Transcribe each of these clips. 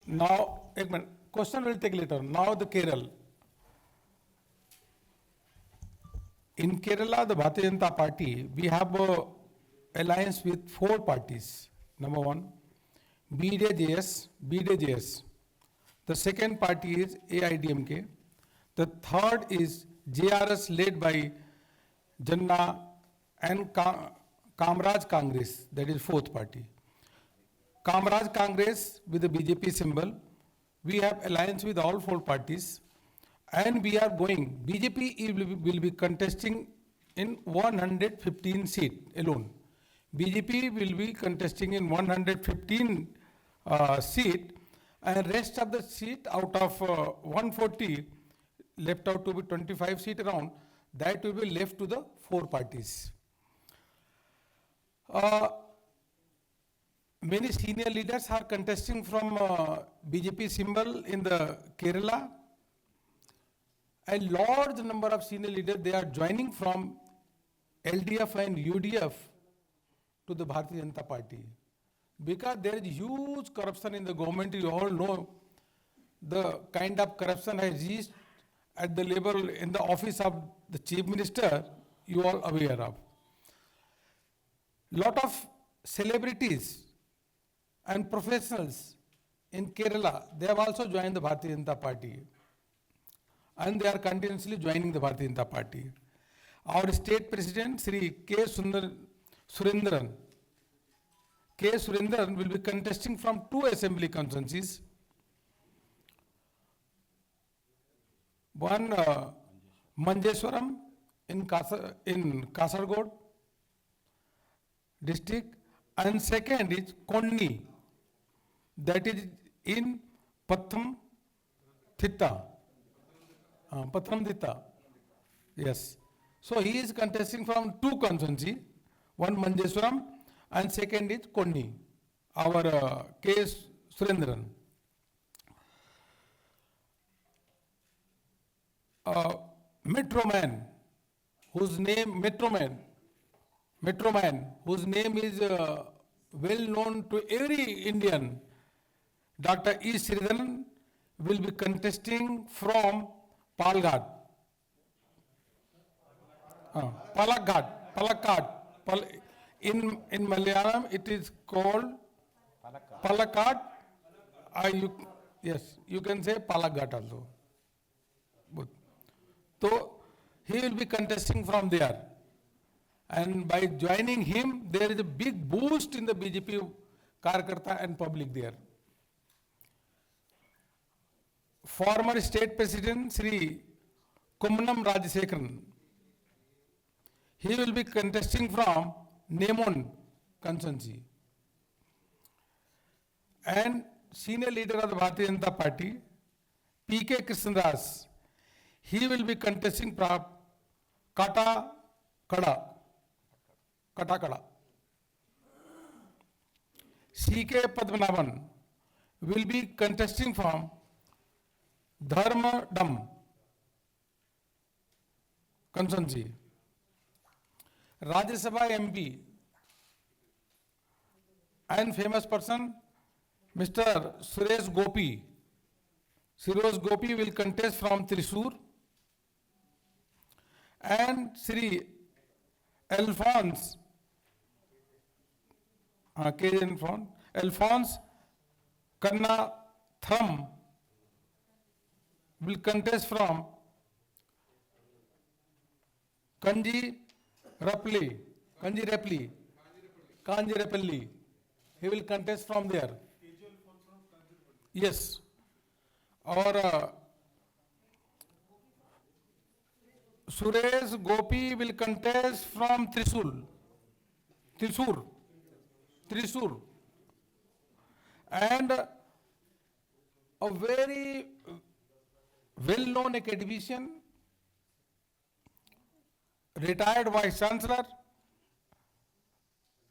Now, एक minute. Question will take later. Now the Kerala. In Kerala, the Bharatiya Janata Party, we have a alliance with 4 parties. Number 1, BDJS. The second party is AIDMK. The third is JRS led by Janna and Kamraj Congress, that is 4th party. Kamraj Congress with the BJP symbol. We have alliance with all 4 parties and we are going, BJP will be contesting in 115 seat alone. BJP will be contesting in 115 seat and rest of the seat out of 140 left out to be 25 seat around, that will be left to the 4 parties. Many senior leaders are contesting from BJP symbol in the Kerala. A large number of senior leaders, they are joining from LDF and UDF to the Bharatiya Janata Party. Because there is huge corruption in the government, you all know the kind of corruption has reached at the level in the office of the Chief Minister, you all aware of. Lot of celebrities and professionals in Kerala, they have also joined the Bharatiya Janata Party. And they are continuously joining the Bharatiya Janata Party. Our state president, Sri K. Surendran will be contesting from 2 assembly constituencies. One, Manjeswaram in Kasaragod district, and second is Konni, that is in Pathamthitta. Yes. So he is contesting from 2 constituencies, one Manjeswaram and second is Konni, our K. Surendran. Metroman, whose name is well known to every Indian, Dr. E. Sridharan, will be contesting from Palghat. Palakkad. In Malayalam, it is called Palakkad. Yes, you can say Palakkad also. So he will be contesting from there. And by joining him, there is a big boost in the BJP Karyakarta and public there. Former state president Sri Kumnam Rajasekaran, he will be contesting from Nemon constituency. And senior leader of the Bharatiya Janata Party, P.K. Krishnadass, he will be contesting from Katakada. C.K. Padmanabhan will be contesting from Dharmadam constituency. Rajya Sabha MP and famous person Mr. Suresh Gopi. Suresh Gopi will contest from Thrissur, and Sri Alphonse Kannatham will contest from Kanjirapalli. He will contest from there. Yes. Or Suresh Gopi will contest from Thrissur. And a very well-known academician, retired Vice Chancellor,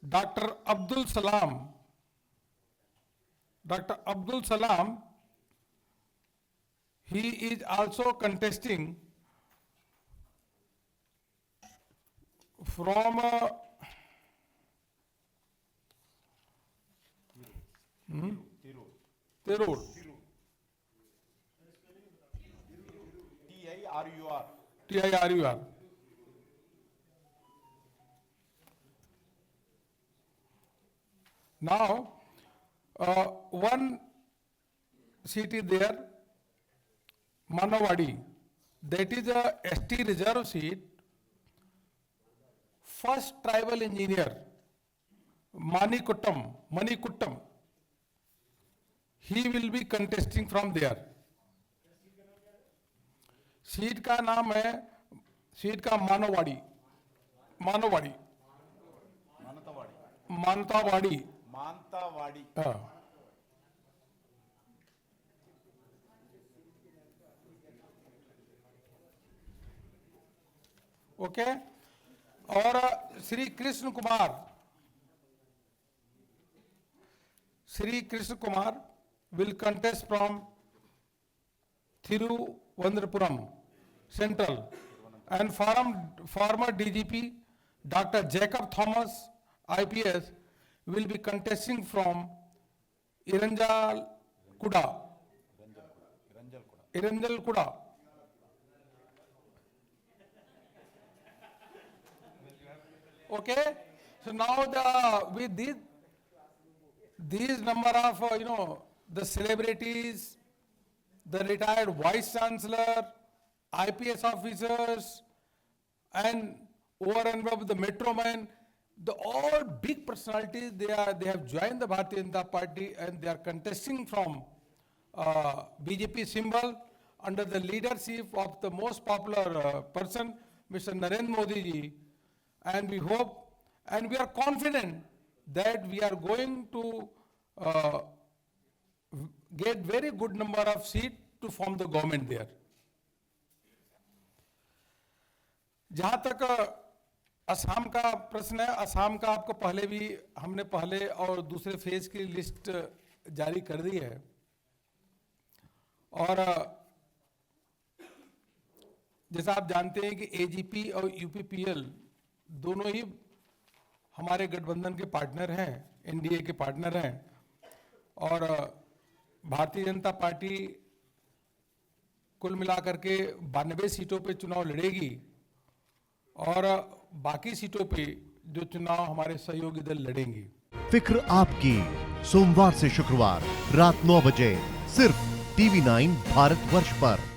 Dr. Abdul Salam. He is also contesting from Tirur. TIRUR. TIRUR. Now, one seat is there, Manawadi. That is a ST reserve seat. First tribal engineer, Manikuttam. He will be contesting from there. Seat का नाम है, seat का मानववाड़ी. Manantawadi. मानतावाड़ी. Mantawadi. हाँ. Okay. और Shri Krishna Kumar will contest from Thiruvananthapuram Central, and former DGP Dr. Jacob Thomas IPS will be contesting from Iranjalkuda. Okay, so now with these number of the celebrities, the retired vice chancellor, IPS officers, and over and above the metro man, the all big personalities, they have joined the Bharatiya Janata Party and they are contesting from BJP symbol under the leadership of the most popular person, Mr. Narendra Modi ji. And we hope and we are confident that we are going to get very good number of seats to form the government there. जहाँ तक असम का प्रश्न है, असम का आपको हमने पहले और दूसरे फेज की लिस्ट जारी कर दी है. और जैसा आप जानते हैं कि एजीपी और यूपीपीएल दोनों ही हमारे गठबंधन के पार्टनर हैं, एनडीए के पार्टनर हैं. और भारतीय जनता पार्टी कुल मिलाकर के 92 सीटों पे चुनाव लड़ेगी और बाकी सीटों पे जो चुनाव हमारे सहयोगी दल लड़ेंगे. फिक्र आपकी, सोमवार से शुक्रवार रात 9 बजे सिर्फ TV9 भारतवर्ष पर.